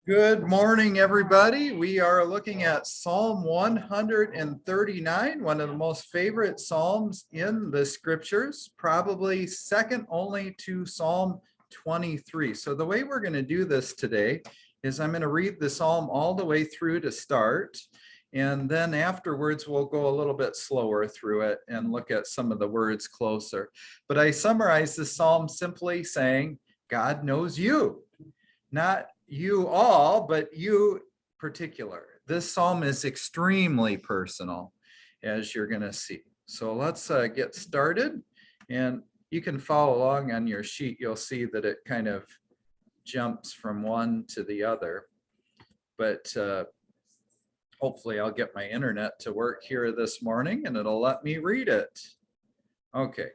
Good morning, everybody. We are looking at Psalm 139, one of the most favorite Psalms in the scriptures, probably second only to Psalm 23. So the way we're going to do this today is I'm going to read the Psalm all the way through to start. And then afterwards, we'll go a little bit slower through it and look at some of the words closer. But I summarize the Psalm simply saying, God knows you, not you all, but you particular. This psalm is extremely personal, as you're going to see. So let's get started. And you can follow along on your sheet. You'll see that it kind of jumps from one to the other. But hopefully I'll get my internet to work here this morning and it'll let me read it. Okay.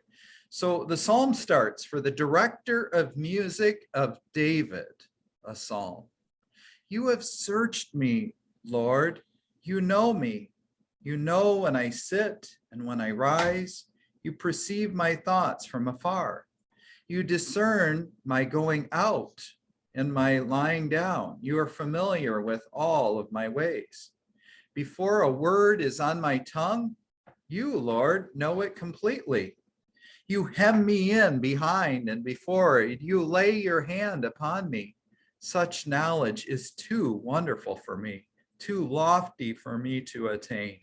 So the psalm starts, for the director of music of David, a psalm. You have searched me, Lord. You know me. You know when I sit and when I rise. You perceive my thoughts from afar. You discern my going out and my lying down. You are familiar with all of my ways. Before a word is on my tongue, you, Lord, know it completely. You hem me in behind and before. You lay your hand upon me. Such knowledge is too wonderful for me, too lofty for me to attain.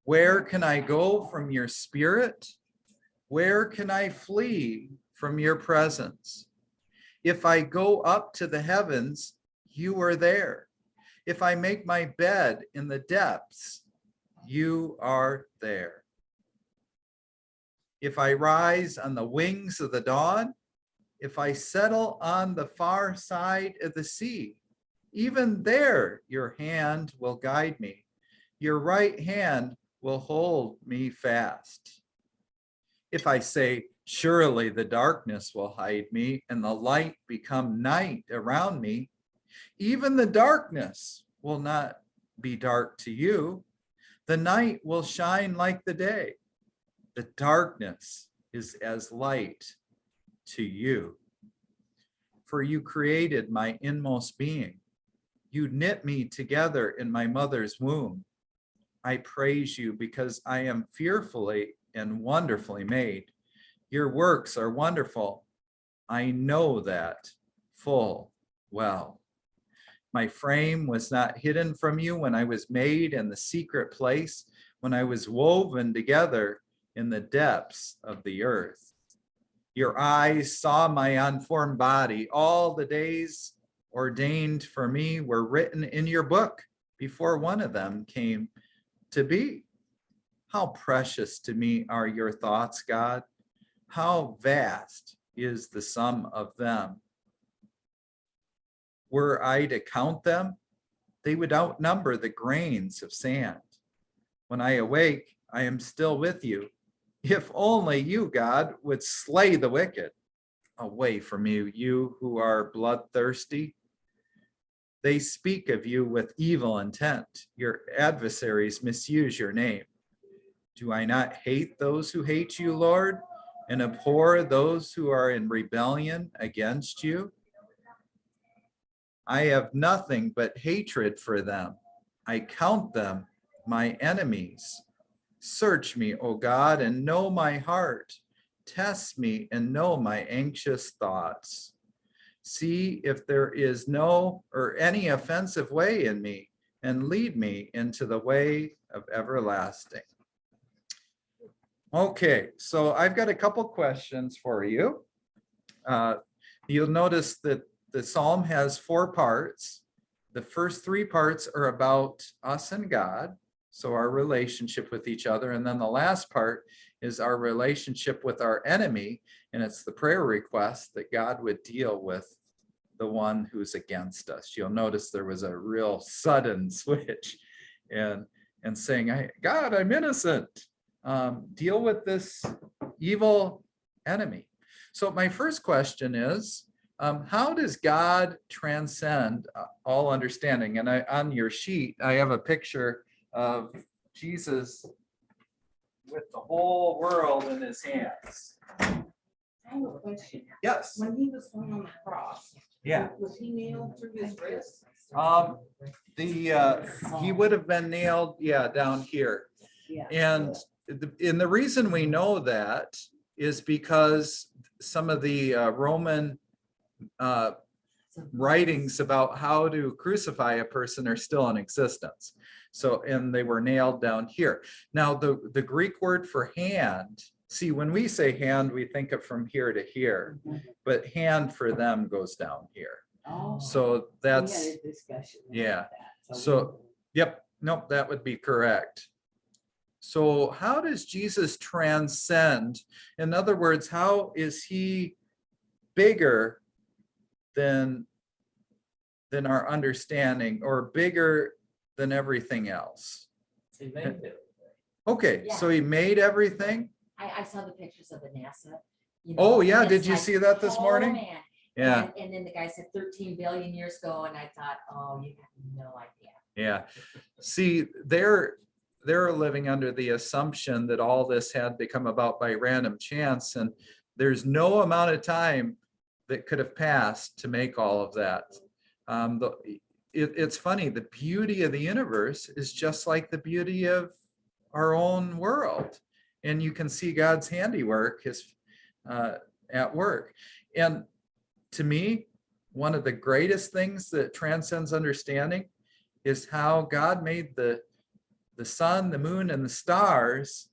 Where can I go from your spirit? Where can I flee from your presence? If I go up to the heavens, you are there. If I make my bed in the depths, you are there. If I rise on the wings of the dawn, if I settle on the far side of the sea, even there your hand will guide me. Your right hand will hold me fast. If I say, surely the darkness will hide me and the light become night around me, even the darkness will not be dark to you. The night will shine like the day. The darkness is as light to you. For you created my inmost being. You knit me together in my mother's womb. I praise you because I am fearfully and wonderfully made. Your works are wonderful. I know that full well. My frame was not hidden from you when I was made in the secret place, when I was woven together in the depths of the earth. Your eyes saw my unformed body. All the days ordained for me were written in your book before one of them came to be. How precious to me are your thoughts, God. How vast is the sum of them. Were I to count them, they would outnumber the grains of sand. When I awake, I am still with you. If only you, God, would slay the wicked. Away from you, you who are bloodthirsty. They speak of you with evil intent. Your adversaries misuse your name. Do I not hate those who hate you, Lord, and abhor those who are in rebellion against you? I have nothing but hatred for them. I count them my enemies. Search me, O God, and know my heart. Test me and know my anxious thoughts. See if there is no or any offensive way in me, and lead me into the way of everlasting. Okay, so I've got a couple questions for you. You'll notice that the psalm has 4 parts. The first 3 parts are about us and God. So our relationship with each other. And then the last part is our relationship with our enemy. And it's the prayer request that God would deal with the one who's against us. You'll notice there was a real sudden switch and saying, God, I'm innocent. Deal with this evil enemy. So my first question is, how does God transcend all understanding? And on your sheet, I have a picture of Jesus with the whole world in his hands. I have a question. Yes. When he was hung on the cross, Yeah. Was he nailed through his wrist? He would have been nailed, yeah, down here. Yeah. And the reason we know that is because some of the Roman writings about how to crucify a person are still in existence. So, and they were nailed down here. Now, the Greek word for hand, see, when we say hand, we think of from here to here, but hand for them goes down here. Oh. So that's, We had a discussion about yeah. that, So, yep, nope, that would be correct. So how does Jesus transcend? In other words, how is he bigger than our understanding, or bigger than everything else? He made it. Okay, so he made everything? I saw the pictures of the NASA. Oh, yeah, and did it's you like, see that this oh, morning? man. Yeah, And then the guy said 13 billion years ago, and I thought, oh, you have no idea. yeah. See, they're living under the assumption that all this had to come about by random chance, and there's no amount of time that could have passed to make all of that. It's funny, the beauty of the universe is just like the beauty of our own world, and you can see God's handiwork at work. And to me, one of the greatest things that transcends understanding is how God made the sun, the moon, and the stars.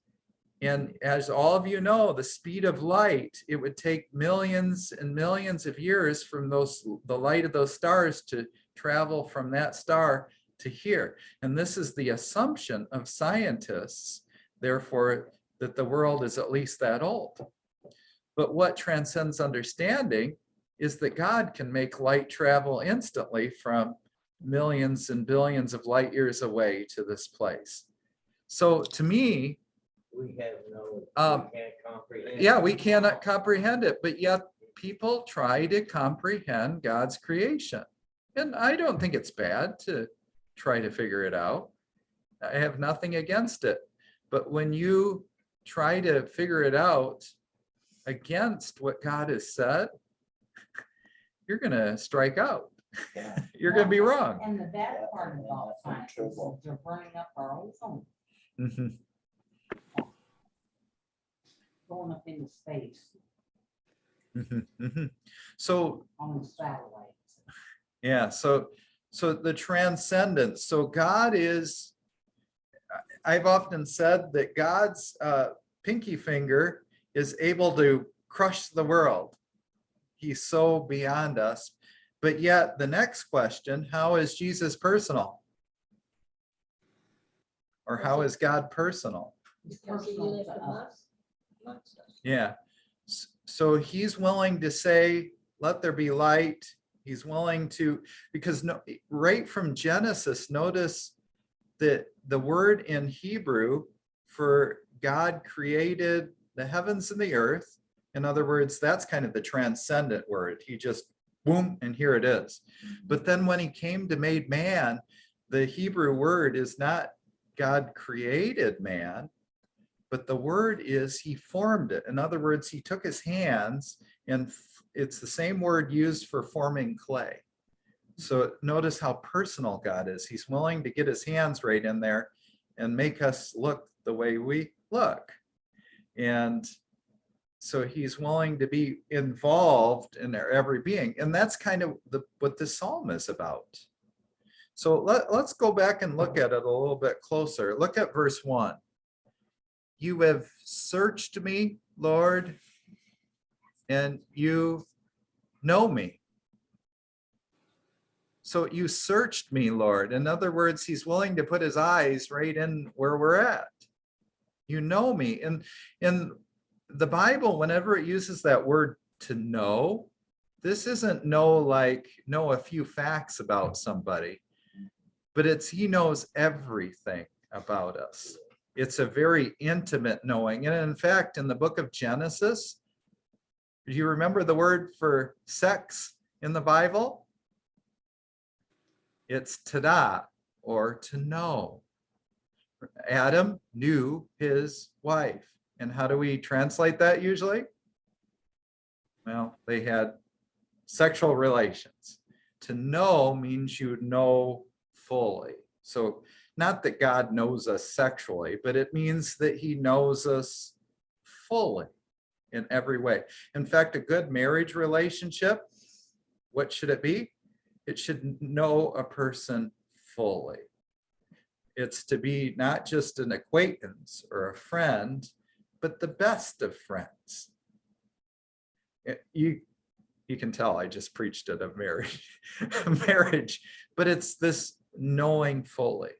And as all of you know, the speed of light, it would take millions and millions of years from the light of those stars to travel from that star to here. And this is the assumption of scientists, therefore, that the world is at least that old. But what transcends understanding is that God can make light travel instantly from millions and billions of light years away to this place. So to me, We have no, we can't comprehend. yeah, we cannot comprehend it, but yet people try to comprehend God's creation. And I don't think it's bad to try to figure it out. I have nothing against it. But when you try to figure it out against what God has said, you're going to strike out. Yeah. You're going to be wrong. And the bad part about science is they're burning up our ozone, Mhm, going up into space mhm, mhm. So on the satellites. yeah, so the transcendence. So God is, I've often said that God's pinky finger is able to crush the world. He's so beyond us. But yet the next question, how is Jesus personal? Or how is God personal? It's personal to us. Yeah. So he's willing to say, let there be light. He's willing to, because no, right from Genesis, notice that the word in Hebrew for God created the heavens and the earth. In other words, that's kind of the transcendent word. He just, boom, and here it is. But then when he came to made man, the Hebrew word is not God created man, but the word is he formed it. In other words, he took his hands, and it's the same word used for forming clay. So notice how personal God is. He's willing to get his hands right in there and make us look the way we look. And so he's willing to be involved in their every being. And that's kind of what this psalm is about. So let's go back and look at it a little bit closer. Look at verse 1. You have searched me, Lord, and you know me. So you searched me, Lord. In other words, he's willing to put his eyes right in where we're at. You know me. And in the Bible, whenever it uses that word to know, this isn't know like know a few facts about somebody, but it's he knows everything about us. It's a very intimate knowing. And in fact, in the book of Genesis, do you remember the word for sex in the Bible? It's tada, or to know. Adam knew his wife. And how do we translate that usually? Well, they had sexual relations. To know means you know fully. So not that God knows us sexually, but it means that he knows us fully in every way. In fact, a good marriage relationship, what should it be? It should know a person fully. It's to be not just an acquaintance or a friend, but the best of friends. You can tell I just preached at a marriage, but it's this knowing fully.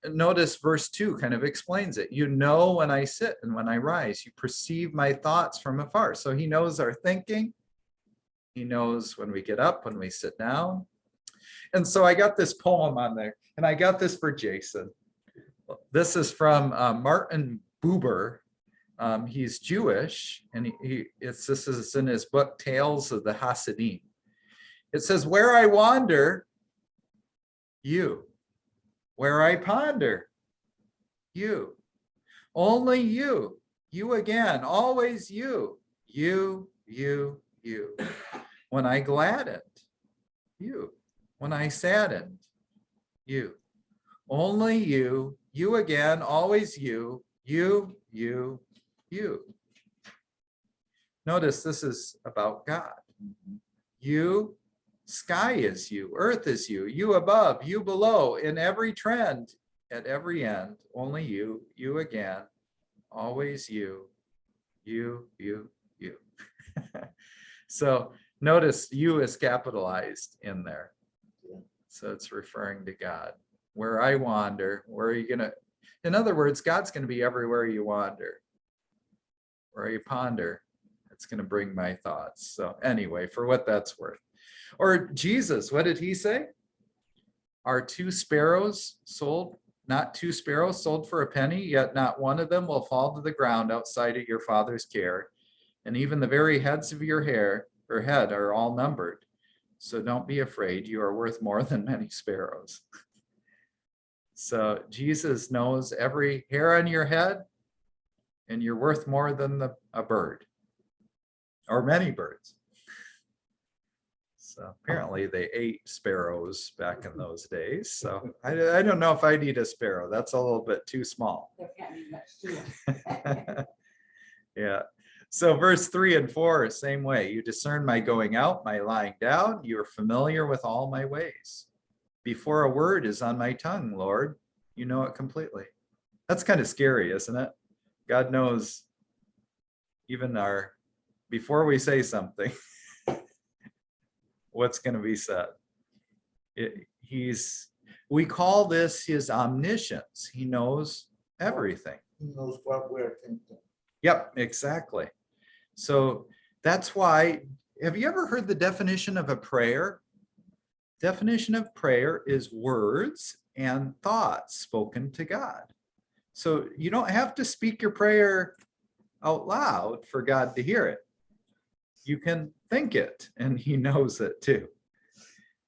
Notice verse 2 kind of explains it. You know when I sit and when I rise, you perceive my thoughts from afar. So he knows our thinking. He knows when we get up, when we sit down. And so I got this poem on there, and I got this for Jason. This is from Martin Buber. He's Jewish, and this is in his book, Tales of the Hasidim. It says, where I wander, you. Where I ponder, you. Only you. You again, always you. You. When I gladdened, you. When I saddened, you. Only you. You again, always you. You. Notice this is about God. You, sky is you, earth is you, you above, you below, in every trend, at every end, only you, you again, always you. So notice you is capitalized in there. So it's referring to God. Where I wander, where are you gonna, in other words, God's gonna be everywhere you wander. Where you ponder, it's gonna bring my thoughts. So anyway, for what that's worth. Or Jesus, what did he say? Are 2 sparrows sold? Not 2 sparrows sold for a penny, yet not one of them will fall to the ground outside of your Father's care. And even the very heads of your hair or head are all numbered. So don't be afraid, you are worth more than many sparrows. So Jesus knows every hair on your head, and you're worth more than a bird or many birds. So apparently they ate sparrows back in those days. So I don't know if I'd eat a sparrow. That's a little bit too small. There can't be much to it. Yeah. So verse 3 and 4, same way. You discern my going out, my lying down. You are familiar with all my ways. Before a word is on my tongue, Lord, you know it completely. That's kind of scary, isn't it? God knows even before we say something, what's going to be said. We call this his omniscience. He knows everything. He knows what we're thinking. Yep, exactly. So that's why, have you ever heard the definition of a prayer? Definition of prayer is words and thoughts spoken to God. So you don't have to speak your prayer out loud for God to hear it. You can think it, and he knows it too.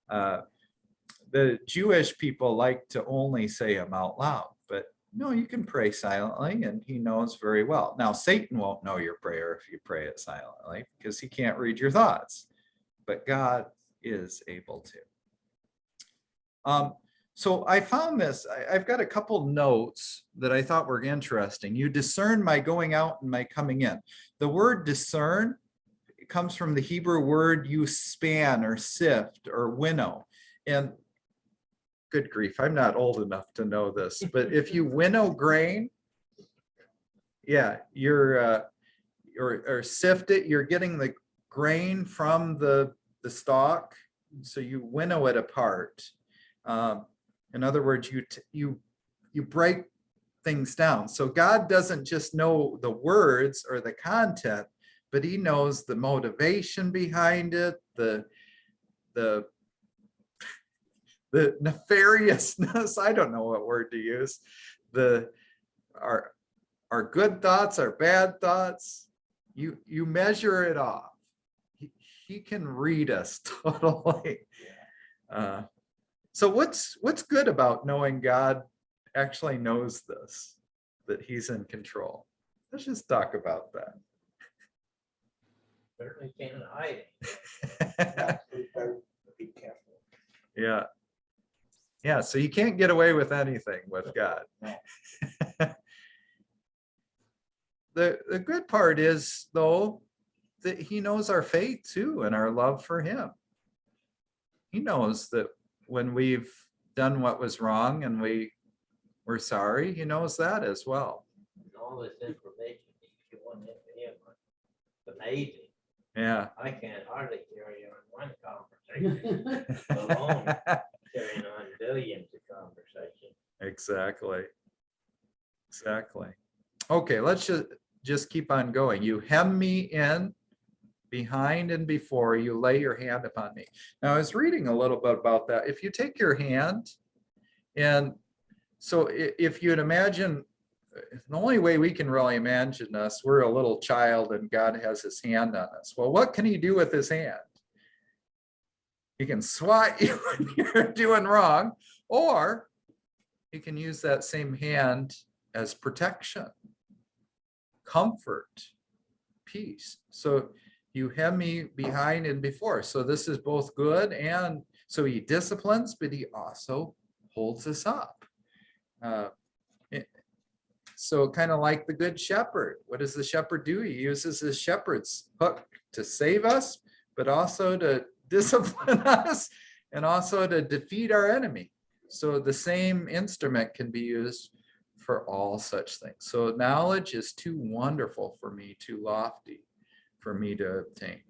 The Jewish people like to only say them out loud, but no, you can pray silently, and he knows very well. Now, Satan won't know your prayer if you pray it silently, because he can't read your thoughts, but God is able to. So I found this, I've got a couple notes that I thought were interesting. You discern my going out and my coming in. The word discern, it comes from the Hebrew word you span or sift or winnow. And good grief, I'm not old enough to know this, but if you winnow grain, yeah, or sift it, you're getting the grain from the stalk, so you winnow it apart. In other words, you break things down. So God doesn't just know the words or the content, but he knows the motivation behind it, the nefariousness, I don't know what word to use, our good thoughts, our bad thoughts. You measure it off. He can read us totally. So what's good about knowing God actually knows this, that he's in control? Let's just talk about that. certainly can't hide it. We better be careful. Yeah. Yeah, so you can't get away with anything with God. No. The good part is, though, that he knows our faith too and our love for him. He knows that when we've done what was wrong and we're sorry, he knows that as well. And all this information he's giving him, it's amazing. Yeah. I can't hardly carry on one conversation alone, carrying on billions of conversations. Exactly. Exactly. Okay, let's just keep on going. You hem me in behind and before, you lay your hand upon me. Now, I was reading a little bit about that. If you take your hand, and so if you'd imagine, the only way we can really imagine this, we're a little child and God has his hand on us. Well, what can he do with his hand? He can swat you when you're doing wrong, or he can use that same hand as protection, comfort, peace. So you hem me behind and before. So this is both good, and so he disciplines, but he also holds us up. So kind of like the good shepherd. What does the shepherd do? He uses his shepherd's hook to save us, but also to discipline us and also to defeat our enemy. So the same instrument can be used for all such things. So knowledge is too wonderful for me, too lofty for me to obtain.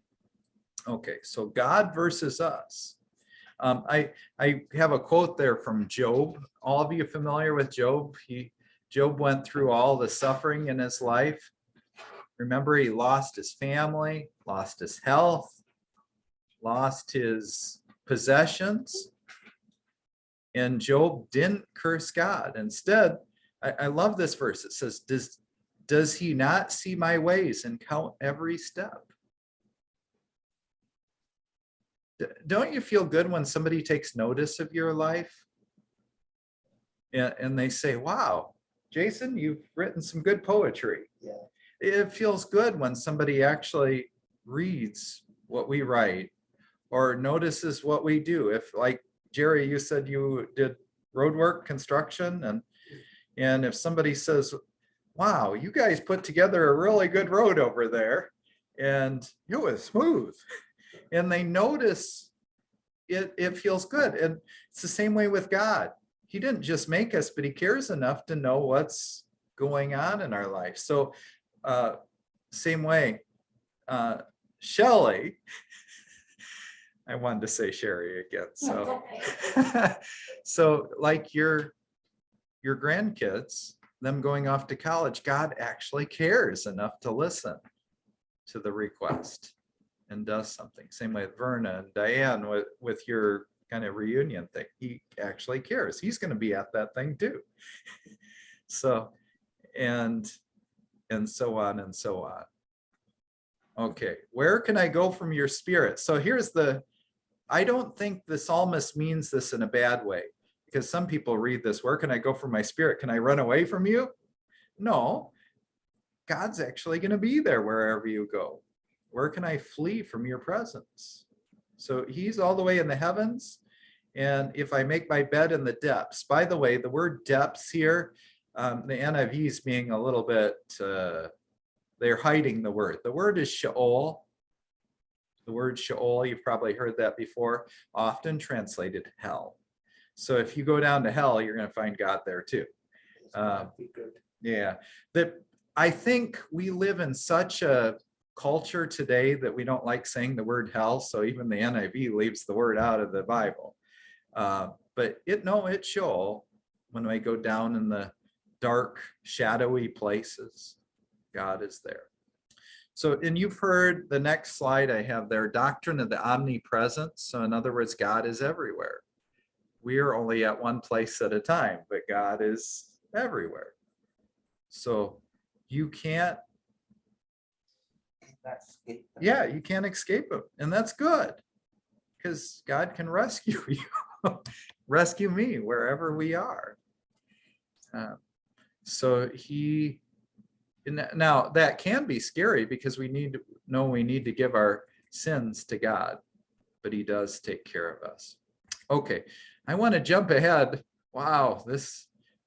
Okay, so God versus us. I have a quote there from Job. All of you familiar with Job? Job went through all the suffering in his life. Remember, he lost his family, lost his health, lost his possessions. And Job didn't curse God. Instead, I love this verse. It says, does he not see my ways and count every step? Don't you feel good when somebody takes notice of your life? And they say, wow, Jason, you've written some good poetry. Yeah. It feels good when somebody actually reads what we write or notices what we do. If, like Jerry, you said you did road work, construction, and if somebody says, wow, you guys put together a really good road over there, and it was smooth, and they notice it feels good. And it's the same way with God. He didn't just make us, but he cares enough to know what's going on in our life. So same way, Shelley, I wanted to say Sherry again. So, so like your grandkids, them going off to college, God actually cares enough to listen to the request and does something. Same way with Verna and Diane with your kind of reunion thing. He actually cares. He's going to be at that thing too. So, and so on and so on. Okay, where can I go from your spirit? So here's I don't think the psalmist means this in a bad way, because some people read this, where can I go from my spirit? Can I run away from you? No, God's actually going to be there wherever you go. Where can I flee from your presence? So he's all the way in the heavens. And if I make my bed in the depths, by the way, the word depths here, the NIV is being a little bit, they're hiding the word. The word is Sheol. The word Sheol, you've probably heard that before, often translated hell. So if you go down to hell, you're going to find God there too. Be good. Yeah, I think we live in such a culture today that we don't like saying the word hell. So even the NIV leaves the word out of the Bible. But it's Sheol. When we go down in the dark, shadowy places, God is there. So, and you've heard the next slide I have there, doctrine of the Omni Presence. So in other words, God is everywhere. We are only at one place at a time, but God is everywhere. So you can't, yeah, you can't escape him. And that's good, because God can rescue you, rescue me wherever we are. So now that can be scary, because we need know we need to give our sins to God, but he does take care of us. Okay, I want to jump ahead. Wow,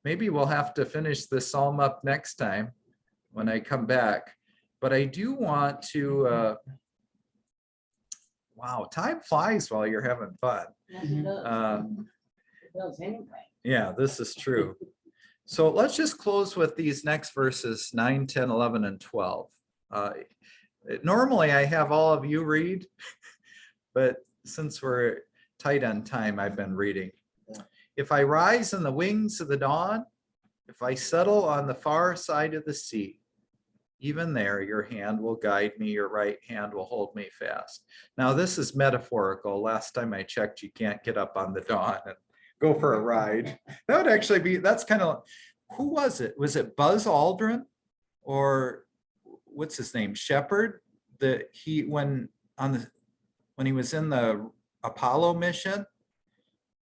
maybe we'll have to finish this psalm up next time when I come back. But I do want to, wow, time flies while you're having fun. Yes, it does. It does anyway. Yeah, this is true. So let's just close with these next verses, 9, 10, 11, and 12. Normally I have all of you read, but since we're tight on time, I've been reading. If I rise in the wings of the dawn, if I settle on the far side of the sea, even there your hand will guide me, your right hand will hold me fast. Now this is metaphorical. Last time I checked, you can't get up on the dawn and go for a ride. That would actually be, that's kind of, who was it? Was it Buzz Aldrin or what's his name? Shepard? That he, when he was in the Apollo mission,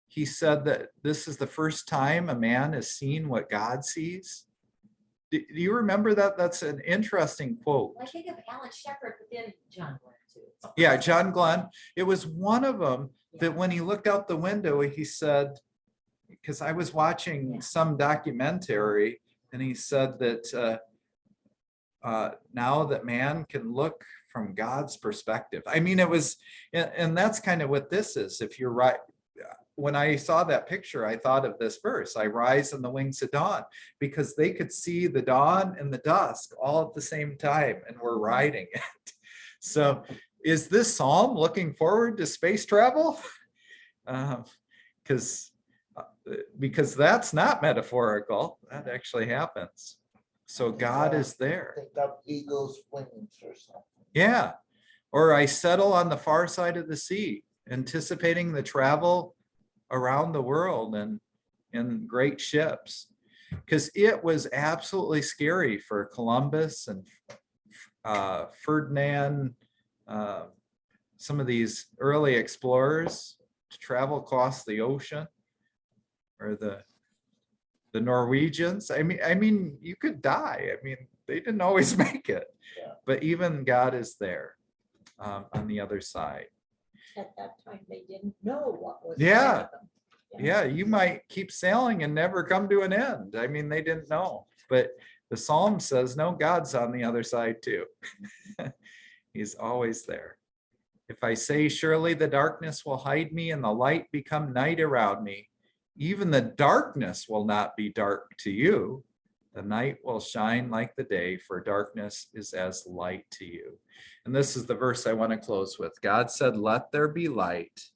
he said that this is the first time a man has seen what God sees. Do you remember that? That's an interesting quote. I think of Alan Shepard, but then John Glenn too. Yeah, John Glenn. It was one of them that when he looked out the window, he said, because I was watching some documentary, and he said that now that man can look from God's perspective. I mean, it was, and that's kind of what this is. If you're right, when I saw that picture, I thought of this verse, I rise in the wings of dawn, because they could see the dawn and the dusk all at the same time, and we're riding it. So is this psalm looking forward to space travel? Because that's not metaphorical, that actually happens. So God is there. Think of eagle's wings or something. Yeah. Or I settle on the far side of the sea, anticipating the travel around the world and in great ships. Because it was absolutely scary for Columbus and Ferdinand, some of these early explorers to travel across the ocean, or the Norwegians. I mean, you could die. I mean, they didn't always make it, but even God is there on the other side. At that time, they didn't know what was. Yeah. ahead of them. Yeah, you might keep sailing and never come to an end. I mean, they didn't know, but the Psalm says, no, God's on the other side too. He's always there. If I say, surely the darkness will hide me and the light become night around me, even the darkness will not be dark to you. The night will shine like the day, for darkness is as light to you. And this is the verse I want to close with. God said, let there be light,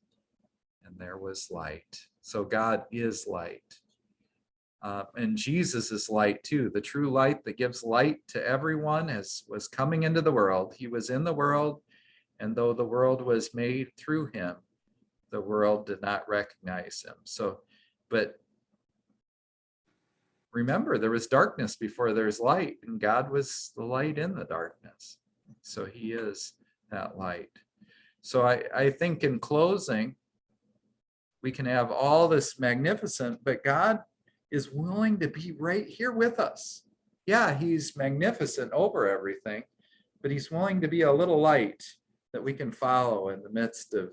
and there was light. So God is light. And Jesus is light too. The true light that gives light to everyone was coming into the world. He was in the world, and though the world was made through him, the world did not recognize him. So, but remember, there was darkness before there's light, and God was the light in the darkness. So he is that light. So I think in closing, we can have all this magnificent, but God is willing to be right here with us. Yeah, he's magnificent over everything, but he's willing to be a little light that we can follow in the midst of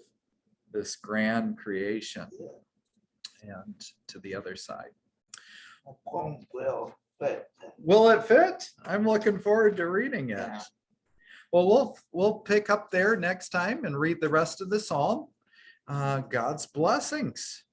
this grand creation and to the other side. Will fit. Will it fit? I'm looking forward to reading it. Yeah. Well, we'll pick up there next time and read the rest of the psalm. God's blessings.